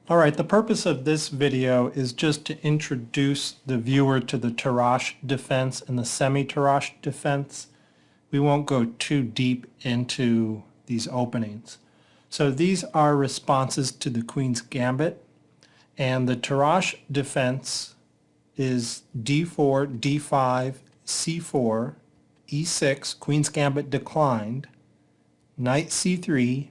All right, the purpose of this video is just to introduce the viewer to the Tarrasch defense and the Semi-Tarrasch defense. We won't go too deep into these openings. So these are responses to the Queen's Gambit, and the Tarrasch defense is d4, d5, c4, e6, Queen's Gambit declined, knight c3,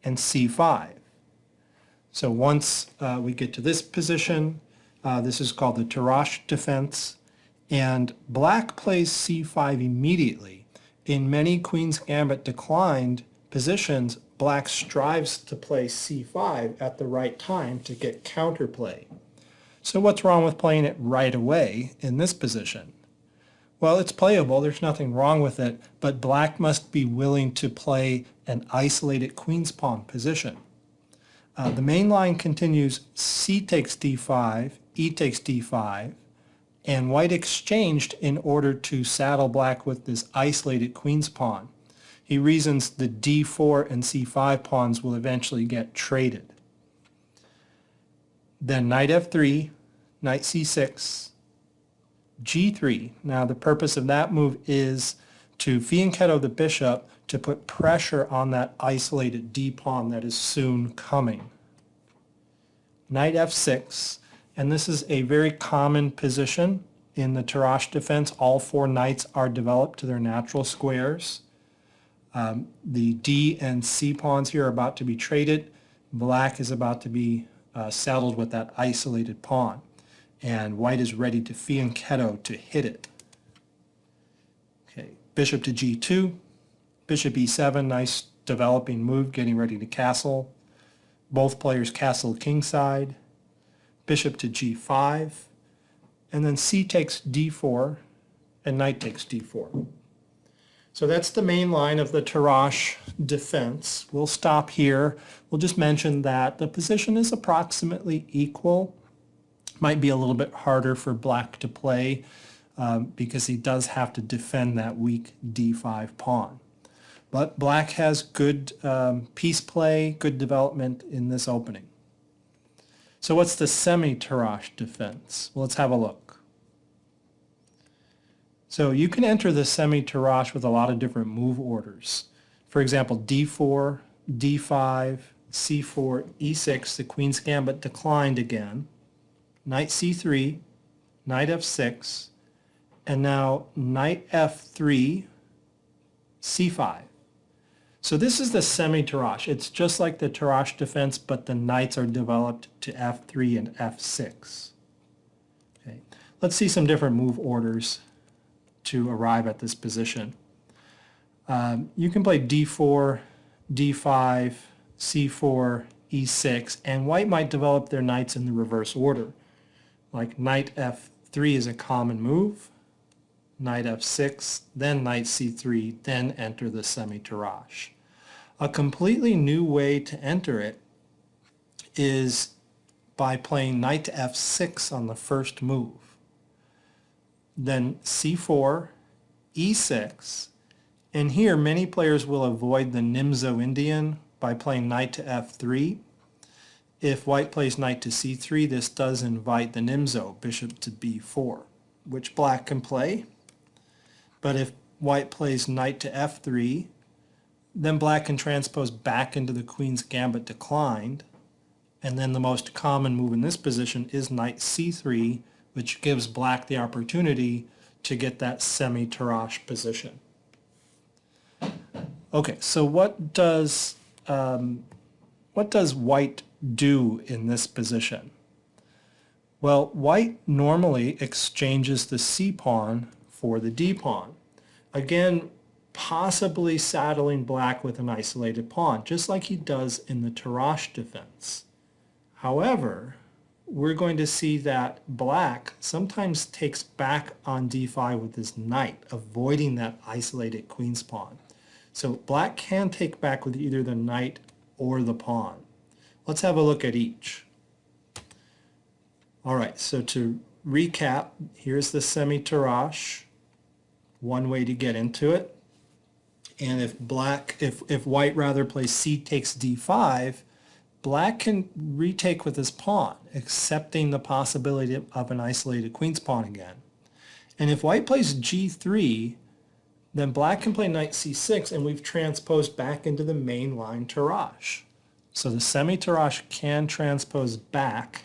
and c5. So once we get to this position, this is called the Tarrasch defense, and black plays c5 immediately. In many Queen's Gambit declined positions, black strives to play c5 at the right time to get counterplay. So what's wrong with playing it right away in this position? Well, it's playable, there's nothing wrong with it, but black must be willing to play an isolated queen's pawn position. The main line continues c takes d5, e takes d5, and white exchanged in order to saddle black with this isolated queen's pawn. He reasons the d4 and c5 pawns will eventually get traded. Then knight f3, knight c6, g3. Now the purpose of that move is to fianchetto the bishop to put pressure on that isolated d-pawn that is soon coming. Knight f6, and this is a very common position in the Tarrasch defense. All four knights are developed to their natural squares. The d and c pawns here are about to be traded. Black is about to be saddled with that isolated pawn, and white is ready to fianchetto to hit it. Okay, bishop to g2, bishop e7, nice developing move, getting ready to castle. Both players castle kingside, bishop to g5, and then c takes d4, and knight takes d4. So that's the main line of the Tarrasch defense. We'll stop here. We'll just mention that the position is approximately equal. Might be a little bit harder for black to play because he does have to defend that weak d5 pawn. But black has good piece play, good development in this opening. So what's the Semi-Tarrasch defense? Well, let's have a look. So you can enter the Semi-Tarrasch with a lot of different move orders. For example, d4, d5, c4, e6, the Queen's Gambit declined again, knight c3, knight f6, and now knight f3, c5. So this is the Semi-Tarrasch. It's just like the Tarrasch defense, but the knights are developed to f3 and f6. Okay. Let's see some different move orders to arrive at this position. You can play d4, d5, c4, e6, and white might develop their knights in the reverse order. Like knight f3 is a common move, knight f6, then knight c3, then enter the Semi-Tarrasch. A completely new way to enter it is by playing knight to f6 on the first move. Then c4, e6, and here many players will avoid the Nimzo Indian by playing knight to f3. If white plays knight to c3, this does invite the Nimzo, bishop to b4, which black can play. But if white plays knight to f3, then black can transpose back into the Queen's Gambit declined, and then the most common move in this position is knight c3, which gives black the opportunity to get that Semi-Tarrasch position. Okay, so what does white do in this position? Well, white normally exchanges the c-pawn for the d-pawn. Again, possibly saddling black with an isolated pawn, just like he does in the Tarrasch defense. However, we're going to see that black sometimes takes back on d5 with his knight, avoiding that isolated queen's pawn. So black can take back with either the knight or the pawn. Let's have a look at each. All right, so to recap, here's the Semi-Tarrasch, one way to get into it. And if white rather plays c takes d5, black can retake with his pawn, accepting the possibility of an isolated queen's pawn again. And if white plays g3, then black can play knight c6, and we've transposed back into the main line Tarrasch. So the semi-Tarrasch can transpose back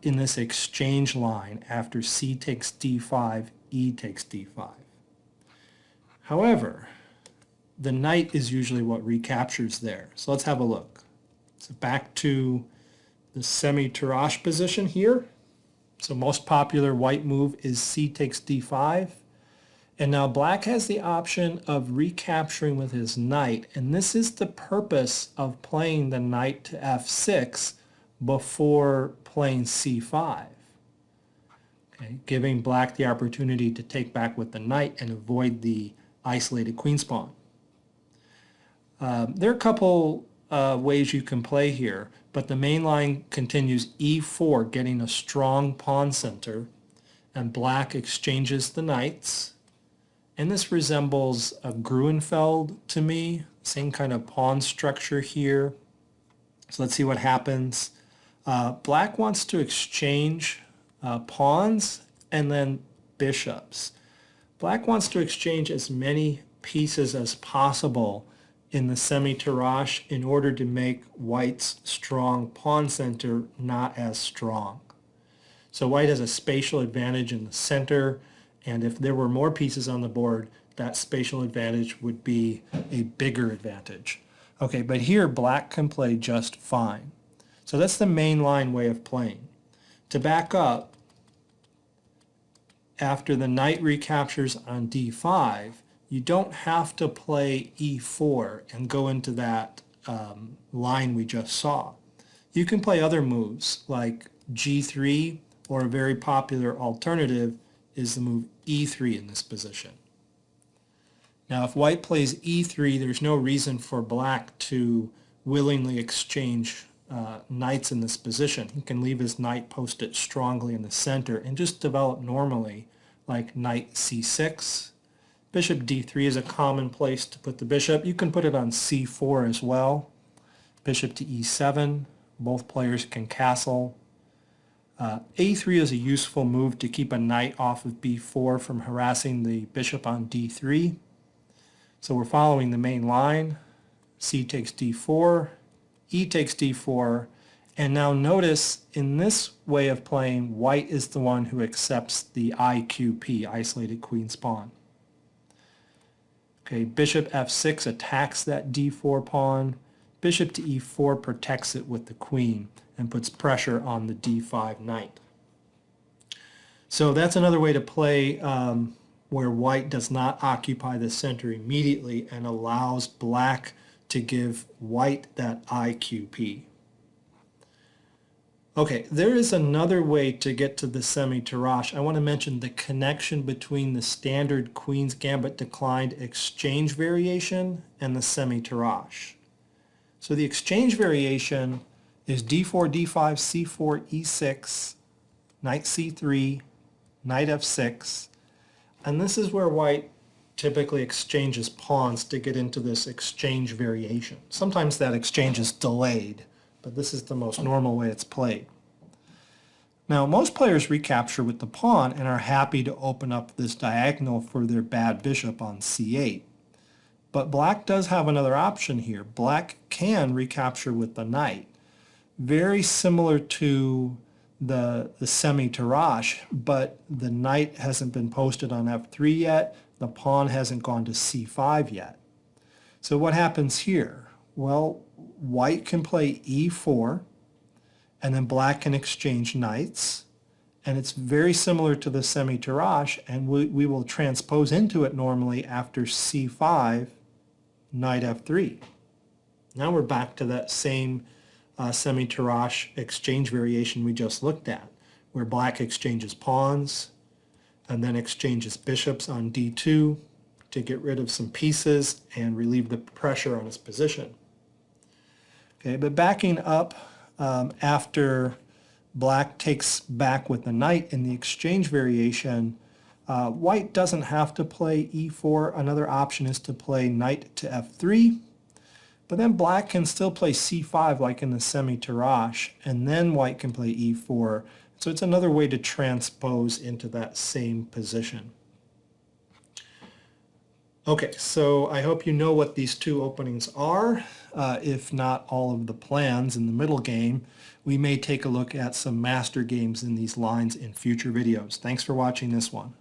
in this exchange line after c takes d5, e takes d5. However, the knight is usually what recaptures there. So let's have a look. So back to the semi-Tarrasch position here. So most popular white move is c takes d5. And now black has the option of recapturing with his knight. And this is the purpose of playing the knight to f6 before playing c5. Okay, giving black the opportunity to take back with the knight and avoid the isolated queen's pawn. There are a couple ways you can play here, but the main line continues e4, getting a strong pawn center, and black exchanges the knights. And this resembles a Gruenfeld to me, same kind of pawn structure here. So let's see what happens. Black wants to exchange pawns and then bishops. Black wants to exchange as many pieces as possible in the semi-Tarrasch in order to make white's strong pawn center not as strong. So white has a spatial advantage in the center, and if there were more pieces on the board, that spatial advantage would be a bigger advantage. Okay, but here black can play just fine. So that's the main line way of playing. To back up, after the knight recaptures on d5, you don't have to play e4 and go into that line we just saw. You can play other moves like g3, or a very popular alternative is the move e3 in this position. Now if white plays e3, there's no reason for black to willingly exchange knights in this position. He can leave his knight posted strongly in the center and just develop normally, like knight c6. Bishop d3 is a common place to put the bishop. You can put it on c4 as well. Bishop to e7. Both players can castle. a3 is a useful move to keep a knight off of b4 from harassing the bishop on d3. So we're following the main line. C takes d4, e takes d4, and now notice in this way of playing, white is the one who accepts the IQP, isolated queen's pawn. Okay, bishop f6 attacks that d4 pawn. Bishop to e4 protects it with the queen and puts pressure on the d5 knight. So that's another way to play where white does not occupy the center immediately and allows black to give white that IQP. Okay, there is another way to get to the semi-Tarrasch. I want to mention the connection between the standard Queen's Gambit declined exchange variation and the semi-Tarrasch. So the exchange variation is d4, d5, c4, e6, knight c3, knight f6, and this is where white typically exchanges pawns to get into this exchange variation. Sometimes that exchange is delayed, but this is the most normal way it's played. Now most players recapture with the pawn and are happy to open up this diagonal for their bad bishop on c8. But black does have another option here. Black can recapture with the knight. Very similar to the semi-Tarrasch, but the knight hasn't been posted on f3 yet. The pawn hasn't gone to c5 yet. So what happens here? Well, white can play e4, and then black can exchange knights. And it's very similar to the semi-Tarrasch, and we will transpose into it normally after c5, knight f3. Now we're back to that same semi-Tarrasch exchange variation we just looked at, where black exchanges pawns and then exchanges bishops on d2 to get rid of some pieces and relieve the pressure on his position. Okay, but backing up after black takes back with the knight in the exchange variation, white doesn't have to play e4. Another option is to play knight to f3. But then black can still play c5 like in the Semi-Tarrasch, and then white can play e4. So it's another way to transpose into that same position. Okay, so I hope you know what these two openings are. If not all of the plans in the middle game, we may take a look at some master games in these lines in future videos. Thanks for watching this one.